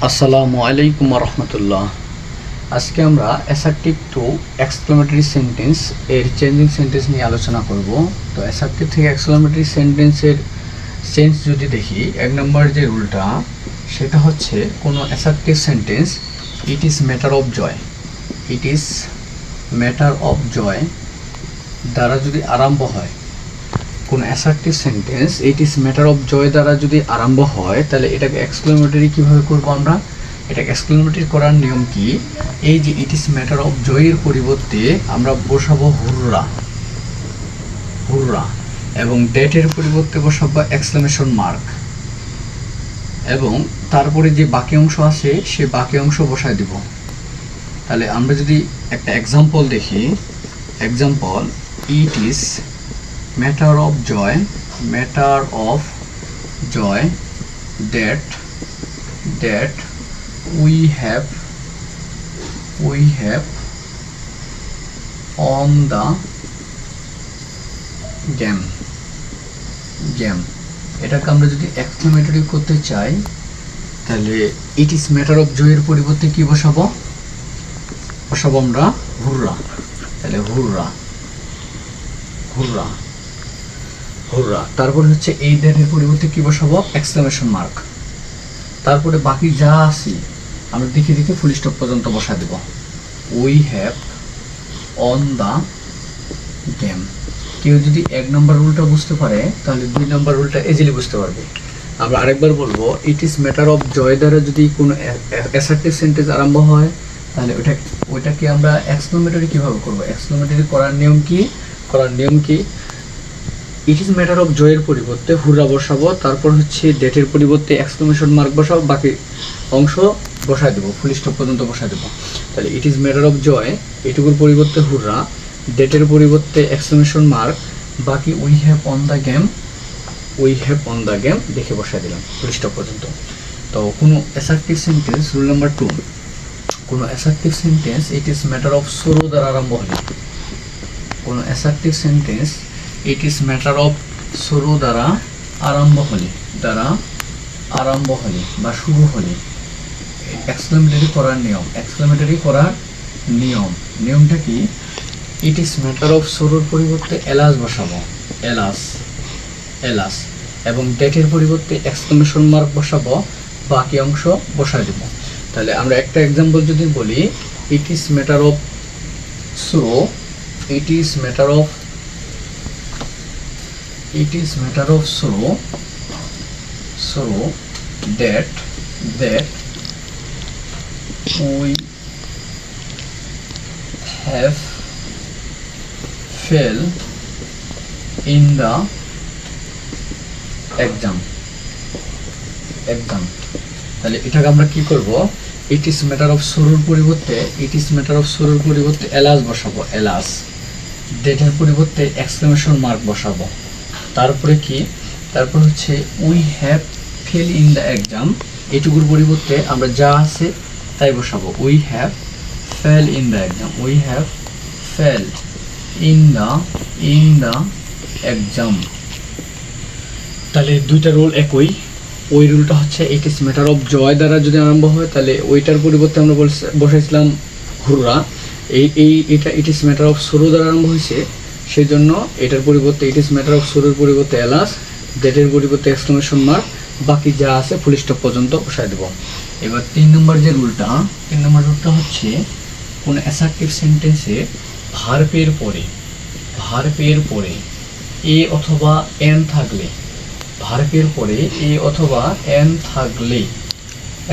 আসসালামু আলাইকুম রহমতুল্লাহ। আজকে আমরা অ্যাসার্টিভ টু এক্সক্লেমেটরি সেন্টেন্স এর চেঞ্জিং সেন্টেন্স নিয়ে আলোচনা করব। তো অ্যাসার্টিভ থেকে এক্সক্লেমেটরি সেন্টেন্সের চেঞ্জ যদি দেখি, এক নম্বর যে রুলটা সেটা হচ্ছে কোনো assertive sentence it is matter of joy, it is matter of joy দ্বারা যদি আরম্ভ হয়, কোনো assertive sentence it is matter of joy দ্বারা যদি আরম্ভ হয়, তাহলে এটাকে এক্সক্লেমেটরি কীভাবে করবো আমরা? এটাকে এক্সক্লেমেটরি করার নিয়ম কি? এই যে ইট ইজ ম্যাটার অফ জয়ের পরিবর্তে আমরা বসাবো হুররা, হুররা, এবং ডেটের পরিবর্তে বসাবো এক্সক্লেমেশন মার্ক, এবং তারপরে যে বাকি অংশ আছে সে বাকি অংশ বসায় দিব। তাহলে আমরা যদি একটা এক্সাম্পল দেখি, example, it is matter of joy that we have on the game এটাকে আমরা যদি এক্সক্লেমেটরি করতে চাই, তাহলে ইট ইজ ম্যাটার অফ জয়ের পরিবর্তে কি বসাবো? বসাবো আমরা হুররা। তাহলে হুররা, হুররা, হুররা। তারপরে হচ্ছে এই দ্যাটের পরিবর্তে কি বসাবো? Exclamation mark. তারপরে বাকি যা আছে আমরা দেখে দেখে ফুল স্টপ পর্যন্ত বসা দেব। We have on the game. কেউ যদি এক নম্বর রুলটা বুঝতে পারে তাহলে দুই নম্বর রুলটা ইজিলি বুঝতে পারবে। আমরা আরেকবার বলবো, it is matter of joy দ্বারা যদি কোনো অ্যাসার্টিভ সেন্টেন্স আরম্ভ হয়, তাহলে ওইটাকে আমরা এক্সক্লেমেটরি কীভাবে করবো? এক্সক্লেমেটরি করার নিয়ম কি? ইট ইজ ম্যাটার অফ জয়ের পরিবর্তে হুররা বসাবো, তারপর হচ্ছে ডেটের পরিবর্তে এক্সক্লেমেশন মার্ক বসাবো, বাকি অংশ বসায় দেবো, ফুল স্টপ পর্যন্ত বসায় দেবো। তাহলে it is matter of joy, এটুকুর পরিবর্তে হুররা, ডেটের পরিবর্তে এক্সক্লেমেশন মার্ক, বাকি we have on the game দেখে বসায় দিলাম ফুল স্টপ পর্যন্ত। তো কোনো অ্যাসার্টিভ সেন্টেন্স, রুল নাম্বার 2, কোনো assertive sentence it is matter of sorrow দ্বারা আরম্ভ হলে, কোনো assertive sentence it is matter of sorrow দ্বারা আরম্ভ হলে বা শুরু হলে এক্সক্লেমেটরি করার নিয়মটা কি? ইট ইজ ম্যাটার অফ সরোর পরিবর্তে এলাস বসাবো, এলাস, এবং ডেটের পরিবর্তে এক্সক্লেমেশন মার্ক বসাবো, বাকি অংশ বসায় দেব। তাহলে আমরা একটা এক্সাম্পল যদি বলি, ইট is matter of sorrow, it is matter of sorrow that we have fail in the exam। তাহলে এটাকে আমরা কি করব? ইট ইজ ম্যাটার অফ সরোর পরিবর্তে এলাস বসাবো, এলাস, ডেটের পরিবর্তে এক্সক্লেমেশন মার্ক বসাবো। তারপরে কি? তারপর হচ্ছে we have fail in the exam, এটুকুর পরিবর্তে আমরা যা আছে তাই বসাবো, we have fail in the exam, we have fail in the exam. তাহলে দুইটা রুল একই। ওই রুলটা হচ্ছে it is matter of joy দ্বারা যদি আরম্ভ হয়, তাহলে ওইটার পরিবর্তে আমরা বসাইছিলাম হুররা। এটা ইট ইজ ম্যাটার অফ সরো দ্বারা আরম্ভ হয়েছে, সেই জন্য এটার পরিবর্তে ইট ইজ ম্যাটার অফ সরোর পরিবর্তে এলাস, ডেটের পরিবর্তে এক্সক্লেমেশন মার্ক, বাকি যা আছে ফুল স্টপ পর্যন্ত বসায় দেব। এবার 3 নম্বর রুলটা হচ্ছে কোনো অ্যাসার্টিভ সেন্টেন্সে ভার্বের পরে এ অথবা এন থাকলে,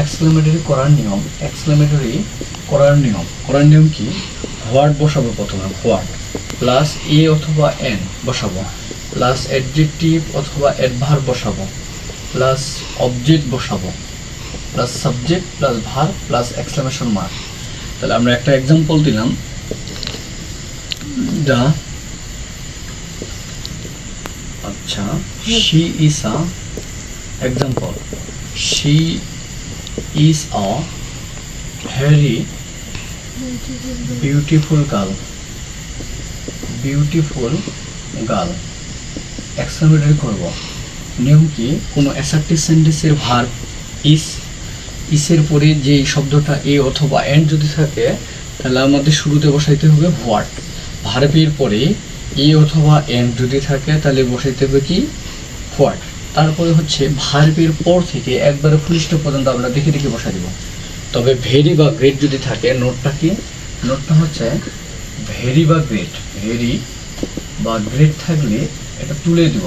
এক্সক্লেমেটরি করার নিয়ম কি? হোয়াট বসাবো, প্রথমে হোয়াট প্লাস এ অথবা এন বসাবো, প্লাস অ্যাডজেক্টিভ অথবা অ্যাডভার্ব বসাবো, প্লাস অবজেক্ট বসাবো, plus subject plus verb plus exclamation mark. তাহলে আমরা একটা এক্সাম্পল দিলাম, she is a very beautiful girl, exclamatory করব। নিয়ম কি? কোনো অ্যাসার্টিভ সেন্টেন্সের ভার্ব ইজ ইসের পরে যে শব্দটা এ অথবা এন্ড যদি থাকে তাহলে আমাদের শুরুতে বসাইতে হবে হোয়াট। ভার্বের পরে এ অথবা এন্ড যদি থাকে তাহলে বসাইতে হবে কি হোয়াট। তারপরে হচ্ছে ভার্বের পর থেকে একবারে ফুলিষ্ট পর্যন্ত আমরা দেখে দেখে বসাই দেব। তবে ভেরি বা গ্রেট যদি থাকে, নোটটা কি, নোটটা হচ্ছে ভেরি বা গ্রেট, ভেরি বা গ্রেট থাকলে এটা তুলে দেব,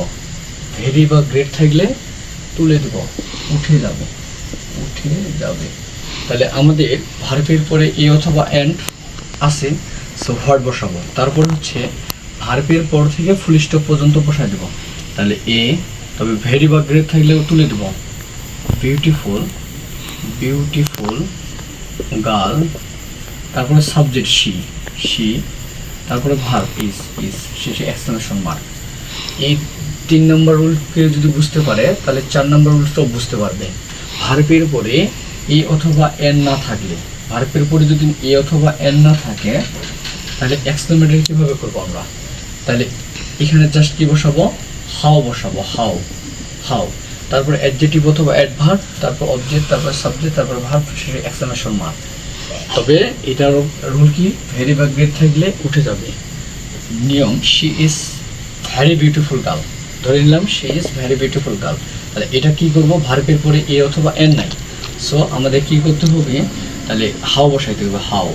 ভেরি বা গ্রেট থাকলে তুলে দেব, উঠে যাবে, উঠে যাবে। তাহলে আমাদের ভার্বের পরে এ অথবা এন্ড আছে, সো হোয়াট বসাবো। তারপর হচ্ছে ভার্বের পর থেকে ফুল স্টপ পর্যন্ত বসাই দেব। তাহলে এ, তবে ভেরি বা গ্রেট থাকলেও তুলে দেব, বিউটিফুল, বিউটিফুল গার্ল। তারপরে সাবজেক্ট শি, শি। তারপরে ভার্ব ইজ, ইজ, শেষে এক্সক্লেমেশন মার্ক। এই 3 নম্বর রুলকে যদি বুঝতে পারে তাহলে 4 নম্বর রুলটাও বুঝতে পারবে। ভার্বের পরে এ অথবা এন না থাকলে, ভার্বের পরে যদি এ অথবা এন না থাকে তাহলে এক্সক্লেমেটরি কীভাবে করবো আমরা? তাহলে এখানে জাস্ট কি বসাবো, হাউ বসাবো, হাউ, হাউ। তারপরে অ্যাডজেক্টিভ অথবা অ্যাডভার্ব, তারপর অবজেক্ট, তারপর সাবজেক্ট, তারপর ভার্ব, শেষে এক্সক্লেমেশন মার্ক। তবে এটার রুল কি, ভেরি বা গ্রেট থাকলে উঠে যাবে। নিয়ম, she is very beautiful girl, ধরে নিলাম she is very beautiful girl. তাহলে এটা কি করব, ভার্বের পরে এ অথবা এন নাই, সো আমাদের কি করতে হবে, তাহলে হাউ বসাইতে হবে, হাউ।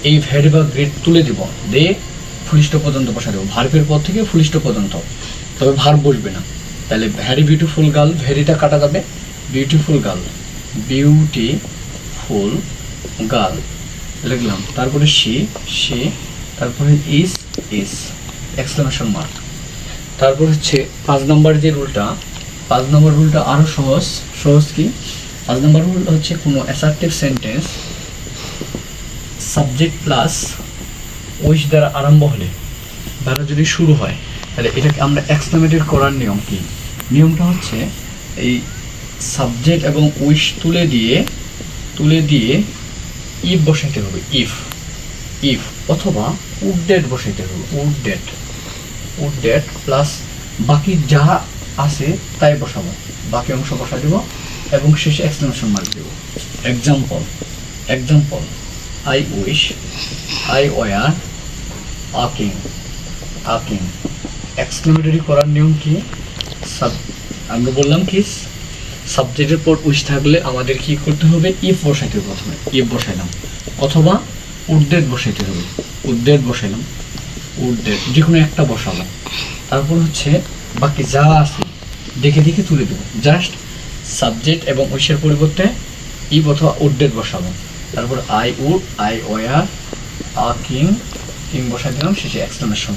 এই ভ্যারি বা গ্রেট তুলে দিব, দে ফুলিষ্ট পর্যন্ত বসাই দেবো, ভার্বের পর থেকে ফুলিষ্ট পর্যন্ত, তবে ভার্ব বসবে না। তাহলে ভ্যারি বিউটিফুল গার্ল, ভ্যারিটা কাটা যাবে, বিউটিফুল গার্ল, বিউটিফুল গার্ল লিখলাম। তারপরে শি, শি, তারপরে ইজ, ইজ, এক্সক্লেমেশন মার্ক। তারপর হচ্ছে 5 নম্বর যে রুলটা, 5 নম্বর রুলটা আরও সহজ। সহজ কি, 5 নম্বর রুল হচ্ছে কোনো assertive sentence subject plus wish দ্বারা আরম্ভ হলে, দ্বারা যদি শুরু হয়, তাহলে এটাকে আমরা এক্সক্লেমেটর করার নিয়ম কি? নিয়মটা হচ্ছে এই সাবজেক্ট এবং উইশ তুলে দিয়ে ইফ বসাইতে হবে, ইফ, ইফ, অথবা উড ডেট বসাইতে হবে, would that, would that plus বাকি যা আছে তাই বসাবো, বাকি অংশ বসাই দেবো এবং শেষে এক্সক্লেমেশন মার্ক দেব। Example, example, I wish, I were a king, a king. Exclamatory করার নিয়ম কি, আমরা বললাম কি সাবজেক্টের পর উইশ থাকলে আমাদের কি করতে হবে, ইফ বসাইতে হবে, প্রথমে ইফ বসাইলাম, অথবা উড ডেট বসাইতে হবে, উড ডেট বসাইলাম, উড ডেট, যে কোনো একটা বসাবো। তারপর হচ্ছে বাকি যা আছে দেখে দেখে তুলে দেবো, জাস্ট সাবজেক্ট এবং উইশের পরিবর্তে ইফ অথবা উড ডেট বসাবো। তারপর I would, I were a king, king বসাই দিলাম, শেষে এক্সক্লেমেশন।